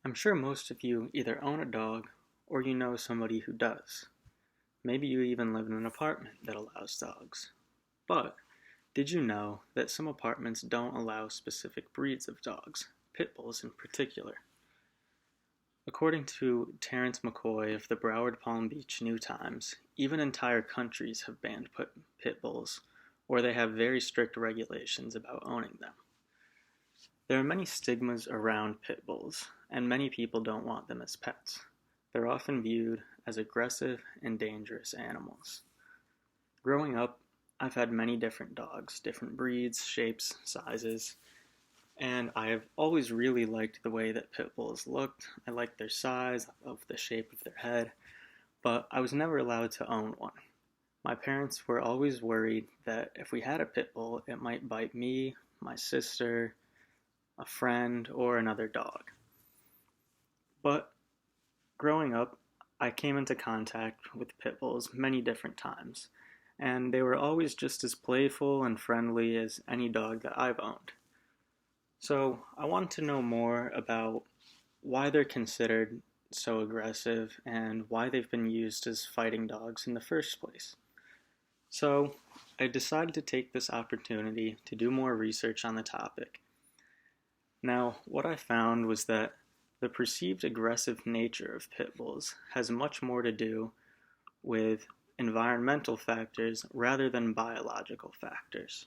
I'm sure most of you either own a dog or you know somebody who does. Maybe you even live in an apartment that allows dogs. But did you know that some apartments don't allow specific breeds of dogs, pit bulls in particular? According to Terrence McCoy of the Broward Palm Beach New Times, even entire countries have banned pit bulls, or they have very strict regulations about owning them. There are many stigmas around pit bulls, and many people don't want them as pets. They're often viewed as aggressive and dangerous animals. Growing up, I've had many different dogs, different breeds, shapes, sizes, and I have always really liked the way that pit bulls looked. I liked their size, I loved the shape of their head, but I was never allowed to own one. My parents were always worried that if we had a pit bull, it might bite me, my sister, a friend, or another dog. But growing up, I came into contact with pit bulls many different times, and they were always just as playful and friendly as any dog that I've owned. So I want to know more about why they're considered so aggressive and why they've been used as fighting dogs in the first place. So I decided to take this opportunity to do more research on the topic. Now, what I found was that the perceived aggressive nature of pit bulls has much more to do with environmental factors rather than biological factors.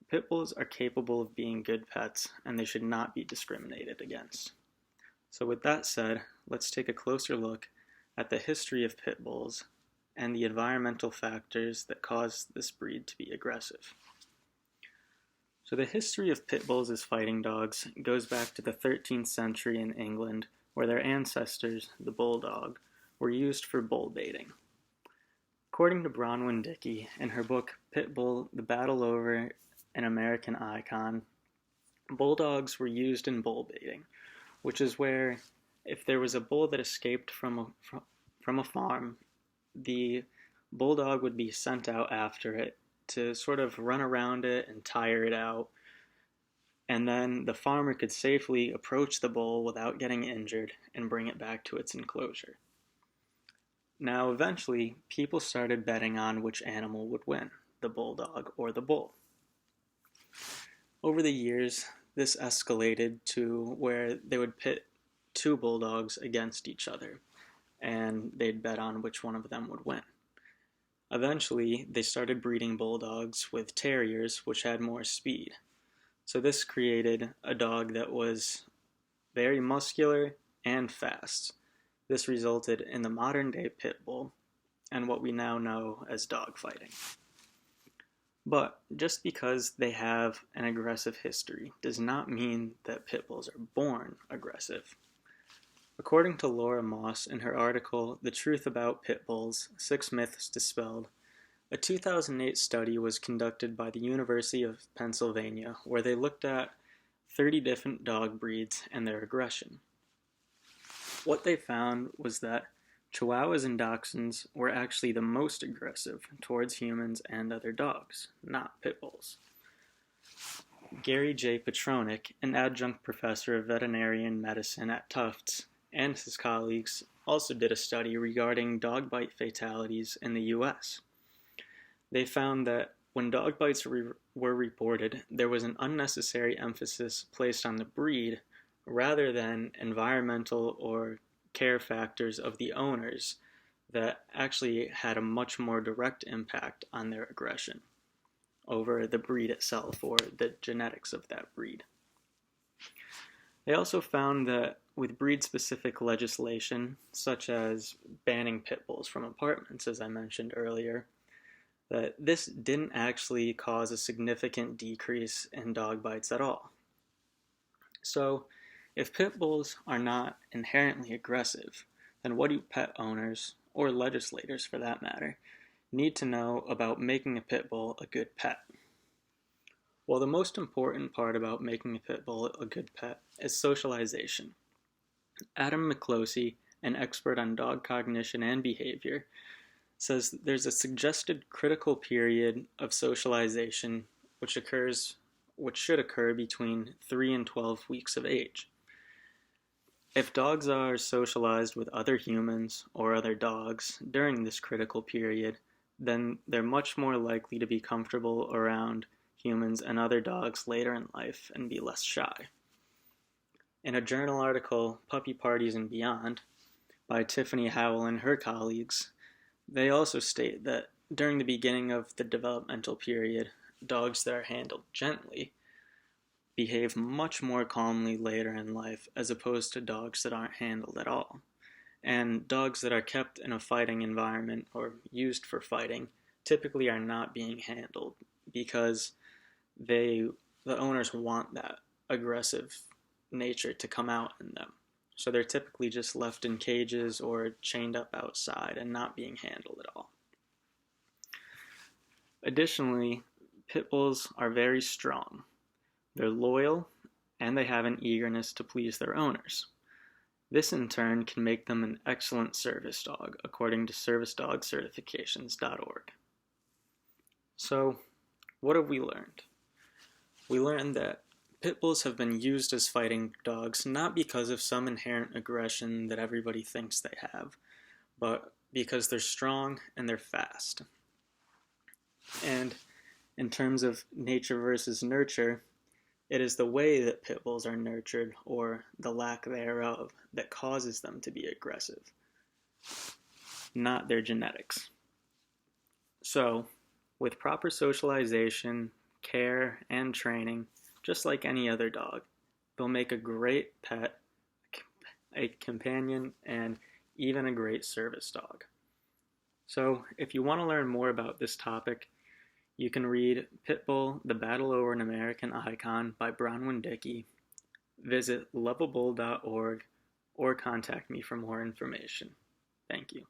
Pit bulls are capable of being good pets, and they should not be discriminated against. So with that said, let's take a closer look at the history of pit bulls and the environmental factors that cause this breed to be aggressive. So the history of pit bulls as fighting dogs goes back to the 13th century in England, where their ancestors, the bulldog, were used for bull baiting. According to Bronwyn Dickey, in her book Pit Bull, The Battle Over an American Icon, bulldogs were used in bull baiting, which is where if there was a bull that escaped from a farm, the bulldog would be sent out after it to sort of run around it and tire it out, and then the farmer could safely approach the bull without getting injured and bring it back to its enclosure. Now, eventually, people started betting on which animal would win, the bulldog or the bull. Over the years, this escalated to where they would pit two bulldogs against each other, and they'd bet on which one of them would win. Eventually, they started breeding bulldogs with terriers, which had more speed. So this created a dog that was very muscular and fast. This resulted in the modern-day pit bull and what we now know as dogfighting. But just because they have an aggressive history does not mean that pit bulls are born aggressive. According to Laura Moss in her article, The Truth About Pit Bulls, 6 Myths Dispelled, a 2008 study was conducted by the University of Pennsylvania where they looked at 30 different dog breeds and their aggression. What they found was that Chihuahuas and Dachshunds were actually the most aggressive towards humans and other dogs, not pit bulls. Gary J. Petronik, an adjunct professor of veterinarian medicine at Tufts, and his colleagues also did a study regarding dog bite fatalities in the U.S. They found that when dog bites were reported, there was an unnecessary emphasis placed on the breed rather than environmental or care factors of the owners that actually had a much more direct impact on their aggression over the breed itself or the genetics of that breed. They also found that with breed-specific legislation, such as banning pit bulls from apartments, as I mentioned earlier, that this didn't actually cause a significant decrease in dog bites at all. So, if pit bulls are not inherently aggressive, then what do pet owners, or legislators for that matter, need to know about making a pit bull a good pet? Well, the most important part about making a pit bull a good pet is socialization. Adam McCloskey, an expert on dog cognition and behavior, says there's a suggested critical period of socialization which should occur between 3 and 12 weeks of age. If dogs are socialized with other humans or other dogs during this critical period, then they're much more likely to be comfortable around humans and other dogs later in life and be less shy. In a journal article, Puppy Parties and Beyond, by Tiffany Howell and her colleagues, they also state that during the beginning of the developmental period, dogs that are handled gently behave much more calmly later in life as opposed to dogs that aren't handled at all. And dogs that are kept in a fighting environment or used for fighting typically are not being handled because the owners want that aggressive nature to come out in them. So they're typically just left in cages or chained up outside and not being handled at all. Additionally, pit bulls are very strong. They're loyal and they have an eagerness to please their owners. This in turn can make them an excellent service dog, according to servicedogcertifications.org. So, what have we learned? We learned that pit bulls have been used as fighting dogs not because of some inherent aggression that everybody thinks they have, but because they're strong and they're fast. And in terms of nature versus nurture, it is the way that pit bulls are nurtured, or the lack thereof, that causes them to be aggressive, not their genetics. So, with proper socialization, care, and training, just like any other dog, they'll make a great pet, a companion, and even a great service dog. So, if you want to learn more about this topic, you can read Pitbull, The Battle Over an American Icon by Bronwyn Dickey, visit lovable.org, or contact me for more information. Thank you.